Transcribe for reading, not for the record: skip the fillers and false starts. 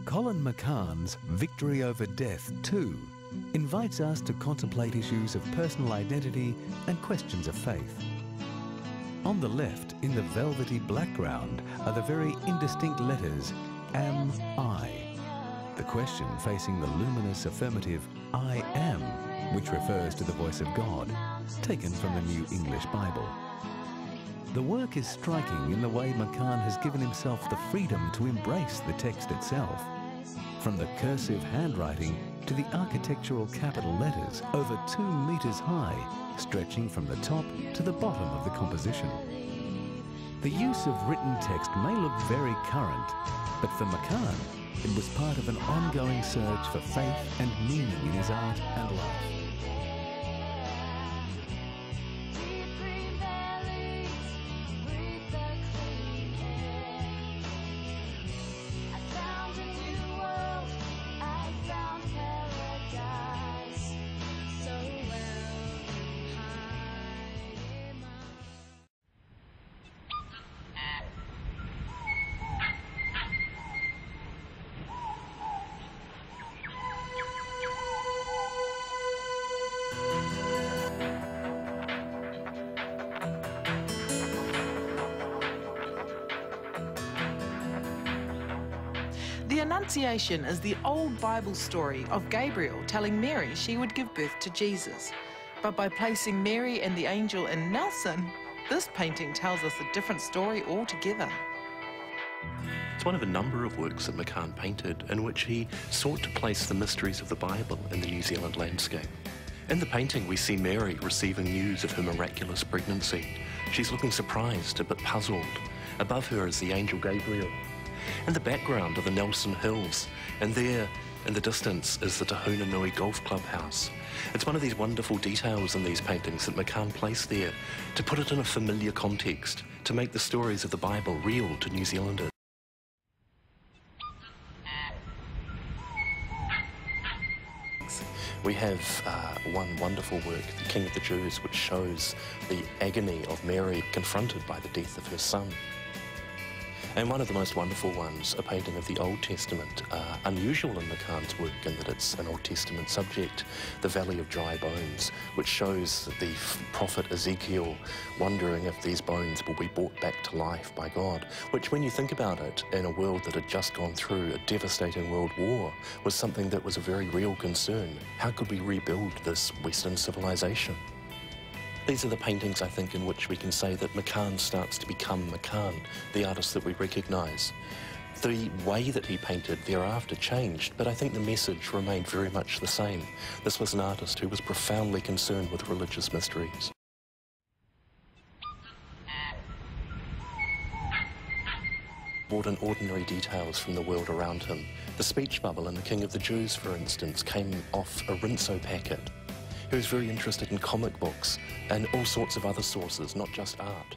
Colin McCahn's Victory Over Death 2 invites us to contemplate issues of personal identity and questions of faith. On the left, in the velvety background, are the very indistinct letters, Am I? The question facing the luminous affirmative, I am, which refers to the voice of God, taken from the New English Bible. The work is striking in the way McCahon has given himself the freedom to embrace the text itself. From the cursive handwriting to the architectural capital letters over 2 meters high, stretching from the top to the bottom of the composition. The use of written text may look very current, but for McCahon, it was part of an ongoing search for faith and meaning in his art and life. The Annunciation is the old Bible story of Gabriel telling Mary she would give birth to Jesus. But by placing Mary and the angel in Nelson, this painting tells us a different story altogether. It's one of a number of works that McCahon painted in which he sought to place the mysteries of the Bible in the New Zealand landscape. In the painting, we see Mary receiving news of her miraculous pregnancy. She's looking surprised, a bit puzzled. Above her is the angel Gabriel. In the background are the Nelson Hills, and there, in the distance, is the Tahuna Nui Golf Club house. It's one of these wonderful details in these paintings that McCahon placed there to put it in a familiar context, to make the stories of the Bible real to New Zealanders. We have one wonderful work, The King of the Jews, which shows the agony of Mary confronted by the death of her son. And one of the most wonderful ones, a painting of the Old Testament, unusual in McCahn's work in that it's an Old Testament subject, the Valley of Dry Bones, which shows the prophet Ezekiel wondering if these bones will be brought back to life by God, which, when you think about it, in a world that had just gone through a devastating world war, was something that was a very real concern. How could we rebuild this Western civilization? These are the paintings, I think, in which we can say that McCahon starts to become McCahon, the artist that we recognise. The way that he painted thereafter changed, but I think the message remained very much the same. This was an artist who was profoundly concerned with religious mysteries. Brought in ordinary details from the world around him. The speech bubble in The King of the Jews, for instance, came off a Rinso packet. He was very interested in comic books and all sorts of other sources, not just art.